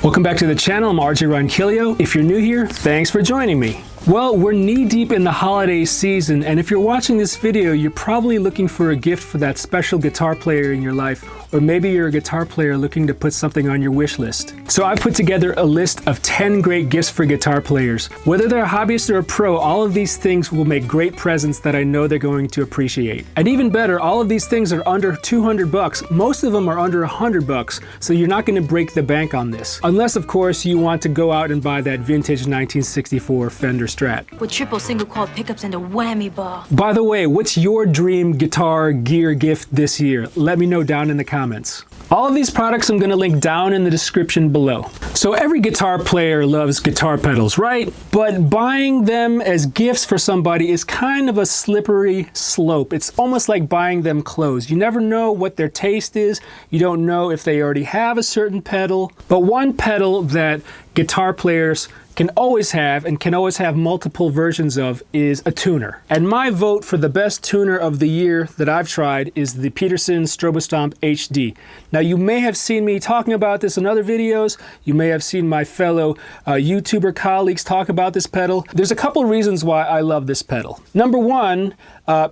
Welcome back to the channel. I'm RJ Ronquillo. If you're new here, thanks for joining me. Well, we're knee-deep in the holiday season, and if you're watching this video, you're probably looking for a gift for that special guitar player in your life, or maybe you're a guitar player looking to put something on your wish list. So I've put together a list of 10 great gifts for guitar players. Whether they're a hobbyist or a pro, all of these things will make great presents that I know they're going to appreciate. And even better, all of these things are under 200 bucks. Most of them are under 100 bucks, so you're not going to break the bank on this. Unless, of course, you want to go out and buy that vintage 1964 Fender Strat. With triple single coil pickups and a whammy bar. By the way, what's your dream guitar gear gift this year? Let me know down in the comments. All of these products I'm going to link down in the description below. So every guitar player loves guitar pedals, right? But buying them as gifts for somebody is kind of a slippery slope. It's almost like buying them clothes. You never know what their taste is. You don't know if they already have a certain pedal. But one pedal that guitar players can always have, and can always have multiple versions of, is a tuner. And my vote for the best tuner of the year that I've tried is the Peterson StroboStomp HD. Now, you may have seen me talking about this in other videos. You may have seen my fellow YouTuber colleagues talk about this pedal. There's a couple of reasons why I love this pedal. Number one,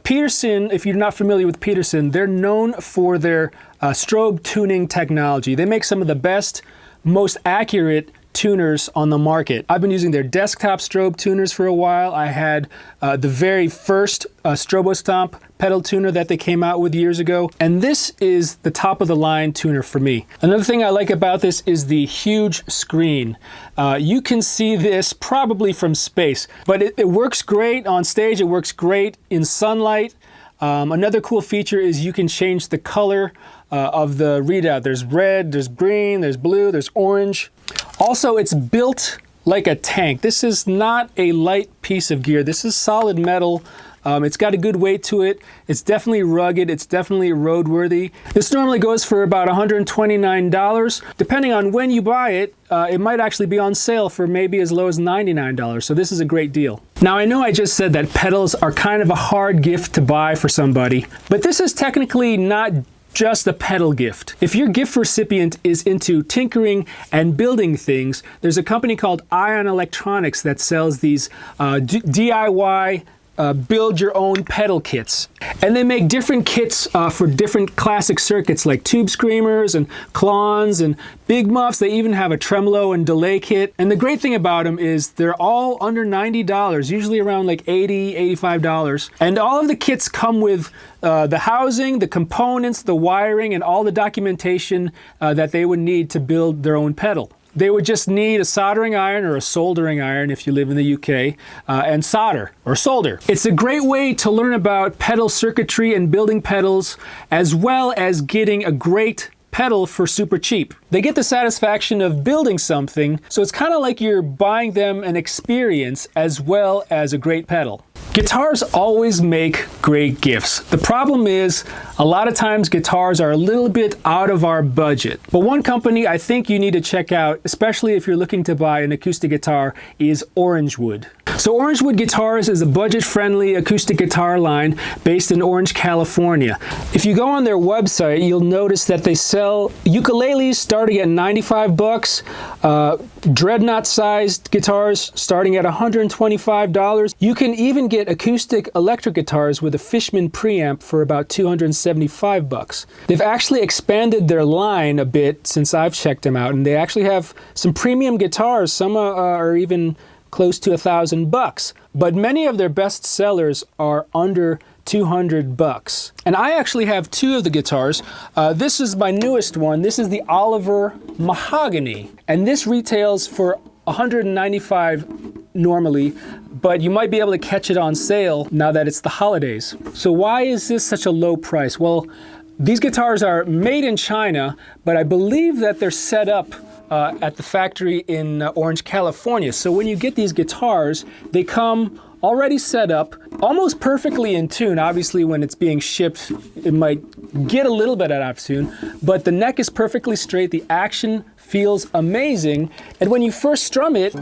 Peterson, if you're not familiar with Peterson, they're known for their strobe tuning technology. They make some of the best, most accurate tuners on the market. I've been using their desktop strobe tuners for a while. I had the very first StroboStomp pedal tuner that they came out with years ago, and this is the top of the line tuner for me. Another thing I like about this is the huge screen. You can see this probably from space, but it works great on stage. It works great in sunlight. Another cool feature is you can change the color of the readout. There's red, there's green, there's blue, there's orange. Also, it's built like a tank. This is not a light piece of gear. This is solid metal. It's got a good weight to it. It's definitely rugged. It's definitely roadworthy. This normally goes for about $129. Depending on when you buy it, it might actually be on sale for maybe as low as $99. So this is a great deal. Now, I know I just said that pedals are kind of a hard gift to buy for somebody, but this is technically not just a pedal gift. If your gift recipient is into tinkering and building things, there's a company called Ion Electronics that sells these DIY build your own pedal kits. And they make different kits for different classic circuits like tube screamers and clones and big muffs. They even have a tremolo and delay kit. And the great thing about them is they're all under $90, usually around like $80, $85. And all of the kits come with the housing, the components, the wiring, and all the documentation that they would need to build their own pedal. They would just need a soldering iron or a soldering iron if you live in the UK, and solder or solder. It's a great way to learn about pedal circuitry and building pedals, as well as getting a great pedal for super cheap. They get the satisfaction of building something, so it's kind of like you're buying them an experience as well as a great pedal. Guitars always make great gifts. The problem is, a lot of times guitars are a little bit out of our budget. But one company I think you need to check out, especially if you're looking to buy an acoustic guitar, is Orangewood. So Orangewood Guitars is a budget-friendly acoustic guitar line based in Orange, California. If you go on their website, you'll notice that they sell ukuleles starting at 95 bucks, dreadnought-sized guitars starting at $125. You can even get acoustic electric guitars with a Fishman preamp for about 275 bucks. They've actually expanded their line a bit since I've checked them out, and they actually have some premium guitars. Some are even close to $1,000, but many of their best sellers are under 200 bucks. And I actually have two of the guitars. This is my newest one. This is the Oliver Mahogany, and this retails for $195 normally, but you might be able to catch it on sale now that it's the holidays. So why is this such a low price? Well, these guitars are made in China, but I believe that they're set up at the factory in Orange, California. So when you get these guitars, they come already set up, almost perfectly in tune. Obviously, when it's being shipped, it might get a little bit out of tune, but the neck is perfectly straight. The action feels amazing. And when you first strum it, for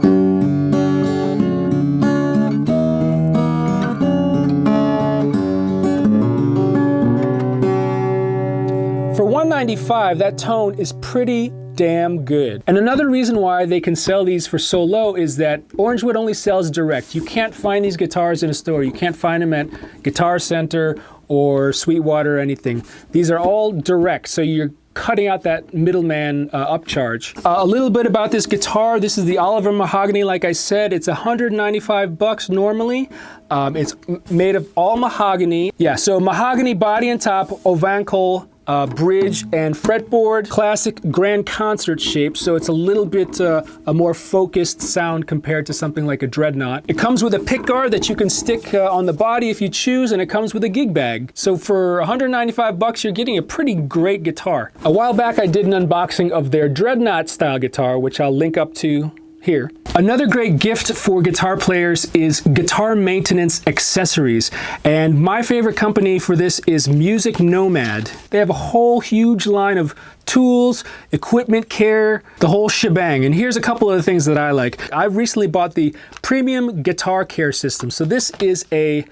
$195, that tone is pretty damn good. And another reason why they can sell these for so low is that Orangewood only sells direct. You can't find these guitars in a store. You can't find them at Guitar Center or Sweetwater or anything. These are all direct, so you're cutting out that middleman upcharge. A little bit about this guitar. This is the Oliver Mahogany. Like I said, it's 195 bucks normally. It's made of all mahogany. Yeah, so mahogany body and top, Ovancol bridge and fretboard, classic grand concert shape, so it's a little bit a more focused sound compared to something like a Dreadnought. It comes with a pick guard that you can stick on the body if you choose, and it comes with a gig bag. So for 195 bucks, you're getting a pretty great guitar. A while back, I did an unboxing of their Dreadnought style guitar, which I'll link up to here. Another great gift for guitar players is guitar maintenance accessories. And my favorite company for this is Music Nomad. They have a whole huge line of tools, equipment care, the whole shebang. And here's a couple of the things that I like. I recently bought the Premium Guitar Care System. So this is a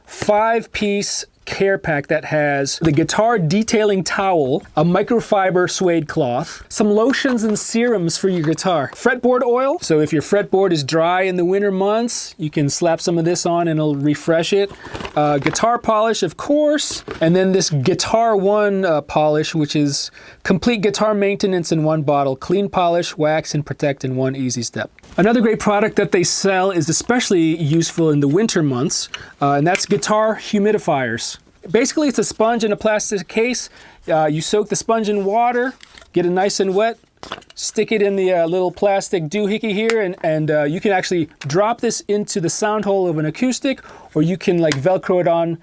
5-piece care pack that has the guitar detailing towel, a microfiber suede cloth, some lotions and serums for your guitar, fretboard oil, so if your fretboard is dry in the winter months, you can slap some of this on and it'll refresh it, guitar polish, of course, and then this Guitar One polish, which is complete guitar maintenance in one bottle, clean polish, wax, and protect in one easy step. Another great product that they sell is especially useful in the winter months, and that's guitar humidifiers. Basically, it's a sponge in a plastic case. You soak the sponge in water, get it nice and wet, stick it in the little plastic doohickey here, and you can actually drop this into the sound hole of an acoustic, or you can like Velcro it on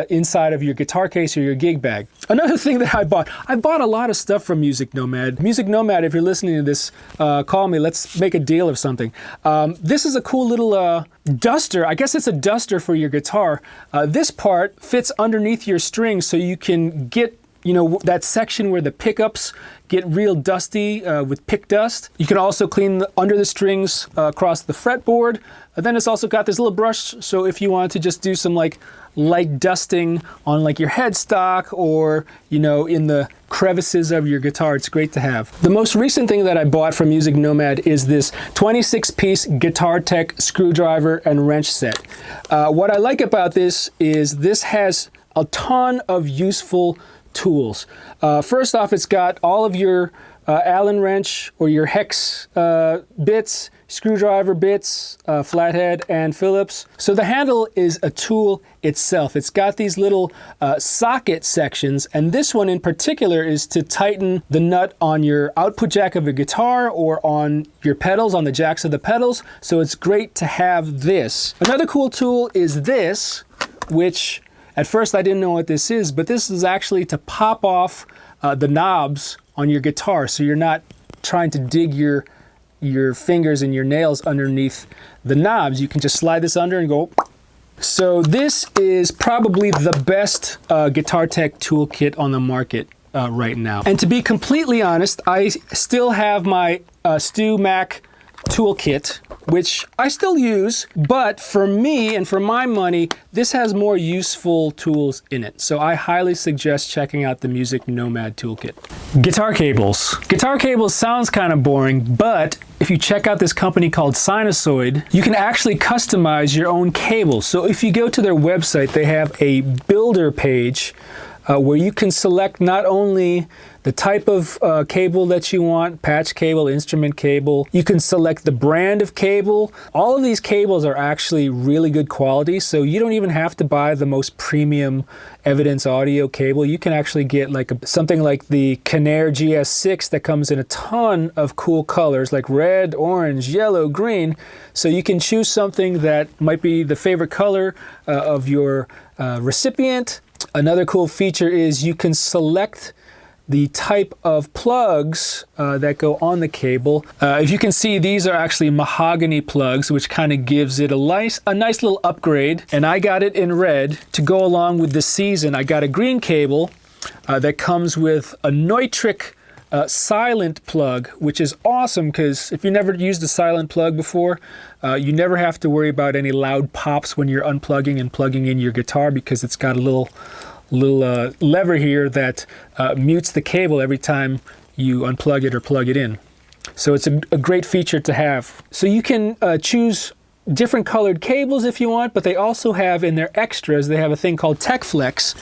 inside of your guitar case or your gig bag. Another thing that I bought a lot of stuff from Music Nomad. Music Nomad, if you're listening to this, call me, let's make a deal of something. This is a cool little duster. I guess it's a duster for your guitar. This part fits underneath your strings, so you can get, you know, that section where the pickups get real dusty with pick dust. You can also clean under the strings across the fretboard. And then it's also got this little brush, so if you want to just do some like light dusting on like your headstock or, you know, in the crevices of your guitar, it's great to have. The most recent thing that I bought from Music Nomad is this 26-piece Guitar Tech screwdriver and wrench set. What I like about this is this has a ton of useful tools. First off, it's got all of your Allen wrench or your hex bits, screwdriver bits, flathead, and Phillips. So the handle is a tool itself. It's got these little socket sections, and this one in particular is to tighten the nut on your output jack of a guitar or on your pedals, on the jacks of the pedals. So it's great to have this. Another cool tool is this, which at first I didn't know what this is, but this is actually to pop off the knobs on your guitar, so you're not trying to dig your fingers and your nails underneath the knobs. You can just slide this under and go. So this is probably the best Guitar Tech toolkit on the market right now. And to be completely honest, I still have my Stu Mac toolkit, which I still use, but for me and for my money, this has more useful tools in it. So I highly suggest checking out the Music Nomad toolkit. Guitar cables. Guitar cables sounds kind of boring, but if you check out this company called Sinusoid, you can actually customize your own cables. So if you go to their website, they have a builder page where you can select not only the type of cable that you want, patch cable, instrument cable. You can select the brand of cable. All of these cables are actually really good quality, so you don't even have to buy the most premium Evidence Audio cable. You can actually get like something like the Canair GS6 that comes in a ton of cool colors like red, orange, yellow, green. So you can choose something that might be the favorite color of your recipient. Another cool feature is you can select the type of plugs that go on the cable. If you can see, these are actually mahogany plugs, which kind of gives it a nice little upgrade. And I got it in red to go along with the season. I got a green cable that comes with a Neutrik silent plug, which is awesome because if you never used a silent plug before, you never have to worry about any loud pops when you're unplugging and plugging in your guitar, because it's got a little lever here that mutes the cable every time you unplug it or plug it in. So it's a great feature to have. So you can choose different colored cables if you want, but they also have in their extras, they have a thing called Tech Flex,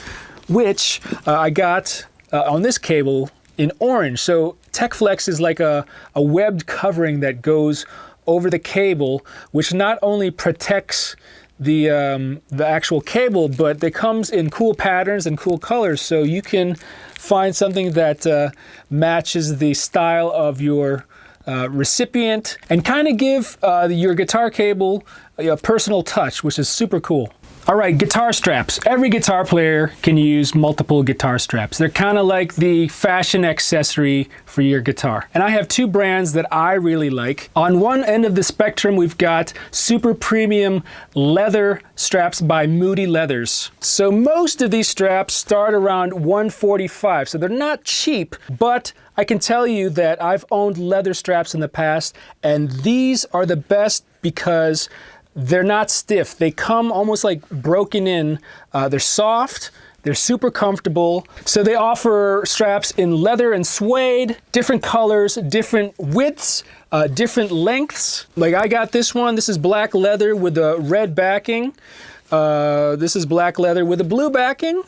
which I got on this cable in orange. So Tech Flex is like a webbed covering that goes over the cable, which not only protects the actual cable, but it comes in cool patterns and cool colors, so you can find something that matches the style of your recipient and kind of give your guitar cable a personal touch, which is super cool. All right, guitar straps. Every guitar player can use multiple guitar straps. They're kind of like the fashion accessory for your guitar. And I have two brands that I really like. On one end of the spectrum, we've got super premium leather straps by Moody Leathers. So most of these straps start around $145. So they're not cheap, but I can tell you that I've owned leather straps in the past, and these are the best because they're not stiff. They come almost like broken in. They're soft. They're super comfortable. So they offer straps in leather and suede, different colors, different widths, different lengths. Like I got this one. This is black leather with a red backing. This is black leather with a blue backing.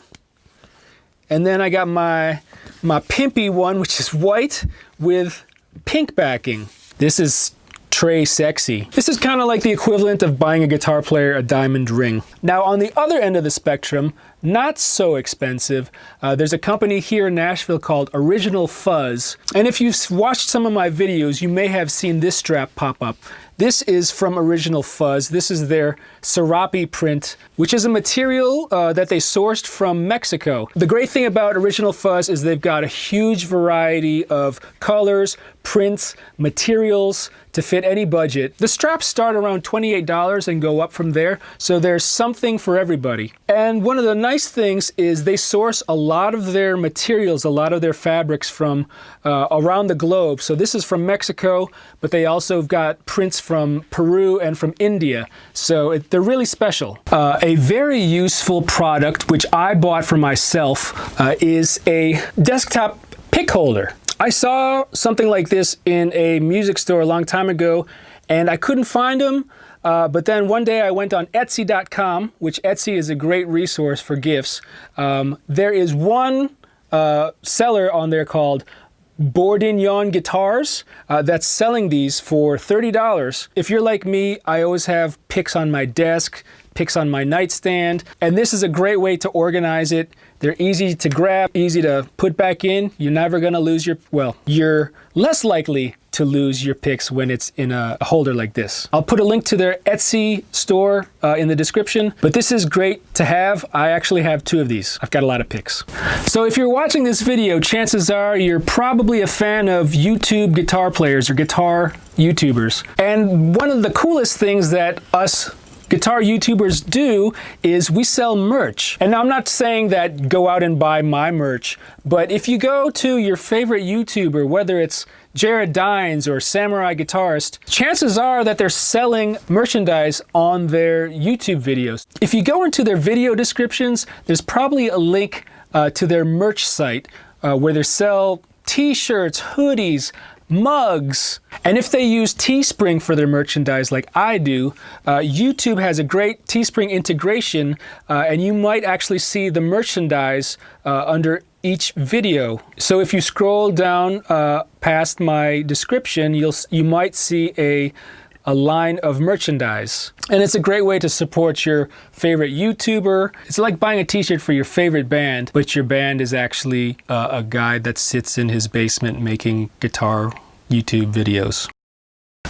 And then I got my pimpy one, which is white with pink backing. This is Trey Sexy. This is kind of like the equivalent of buying a guitar player a diamond ring. Now on the other end of the spectrum, not so expensive, there's a company here in Nashville called Original Fuzz. And if you've watched some of my videos, you may have seen this strap pop up. This is from Original Fuzz. This is their serape print, which is a material that they sourced from Mexico. The great thing about Original Fuzz is they've got a huge variety of colors, prints, materials to fit any budget. The straps start around $28 and go up from there, so there's something for everybody. And one of the nice things is they source a lot of their materials, a lot of their fabrics from around the globe. So this is from Mexico, but they also have got prints from Peru and from India. So they're really special. A very useful product, which I bought for myself, is a desktop pick holder. I saw something like this in a music store a long time ago, and I couldn't find them. But then one day I went on Etsy.com, which Etsy is a great resource for gifts. There is one seller on there called Bourdignon Guitars that's selling these for $30. If you're like me, I always have picks on my desk, picks on my nightstand, and this is a great way to organize it. They're easy to grab, easy to put back in. You're never gonna lose your, well, you're less likely to lose your picks when it's in a holder like this. I'll put a link to their Etsy store in the description, but this is great to have. I actually have two of these. I've got a lot of picks. So if you're watching this video, chances are you're probably a fan of YouTube guitar players or guitar YouTubers. And one of the coolest things that us guitar YouTubers do is we sell merch. And now I'm not saying that go out and buy my merch, but if you go to your favorite YouTuber, whether it's Jared Dines or Samurai Guitarist, chances are that they're selling merchandise on their YouTube videos. If you go into their video descriptions, there's probably a link to their merch site where they sell t-shirts, hoodies, mugs. And if they use Teespring for their merchandise like I do, YouTube has a great Teespring integration, and you might actually see the merchandise under each video. So if you scroll down past my description, you might see a line of merchandise. And it's a great way to support your favorite YouTuber. It's like buying a t-shirt for your favorite band, but your band is actually a guy that sits in his basement making guitar YouTube videos.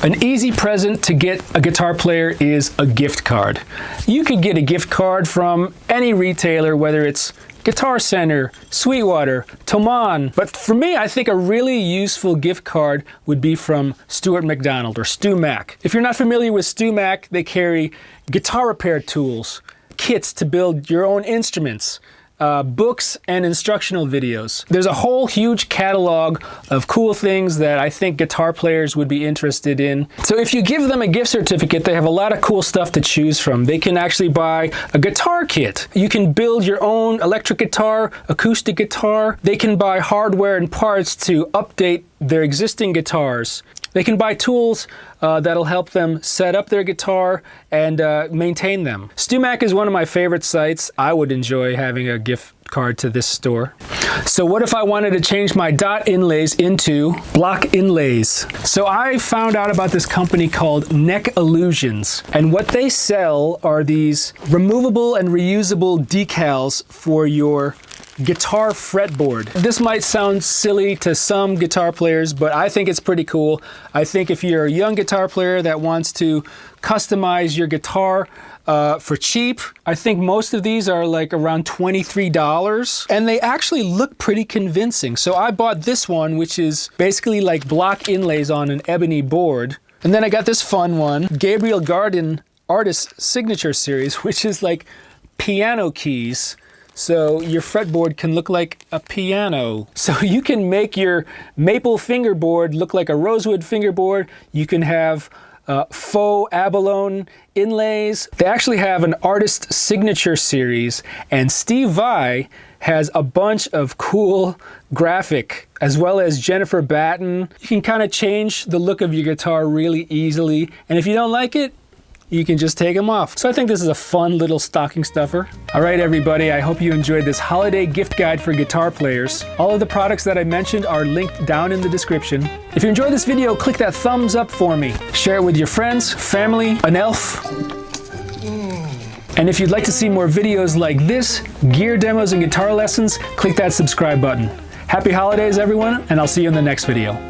An easy present to get a guitar player is a gift card. You could get a gift card from any retailer, whether it's Guitar Center, Sweetwater, Thomann. But for me, I think a really useful gift card would be from Stuart McDonald or Stu Mac. If you're not familiar with Stu Mac, they carry guitar repair tools, kits to build your own instruments, books, and instructional videos. There's a whole huge catalog of cool things that I think guitar players would be interested in. So if you give them a gift certificate, they have a lot of cool stuff to choose from. They can actually buy a guitar kit. You can build your own electric guitar, acoustic guitar. They can buy hardware and parts to update their existing guitars. They can buy tools that'll help them set up their guitar and maintain them. StewMac is one of my favorite sites. I would enjoy having a gift card to this store. So what if I wanted to change my dot inlays into block inlays? So I found out about this company called Neck Illusions, and what they sell are these removable and reusable decals for your guitar fretboard. This might sound silly to some guitar players, but I think it's pretty cool. I think if you're a young guitar player that wants to customize your guitar for cheap, I think most of these are like around $23, and they actually look pretty convincing. So I bought this one, which is basically like block inlays on an ebony board. And then I got this fun one, Gabriel Garden Artist Signature Series, which is like piano keys. So your fretboard can look like a piano. So you can make your maple fingerboard look like a rosewood fingerboard. You can have faux abalone inlays. They actually have an artist signature series, and Steve Vai has a bunch of cool graphic, as well as Jennifer Batten. You can kind of change the look of your guitar really easily, and if you don't like it, you can just take them off. So I think this is a fun little stocking stuffer. All right, everybody, I hope you enjoyed this holiday gift guide for guitar players. All of the products that I mentioned are linked down in the description. If you enjoyed this video, click that thumbs up for me. Share it with your friends, family, an elf. And if you'd like to see more videos like this, gear demos and guitar lessons, click that subscribe button. Happy holidays, everyone, and I'll see you in the next video.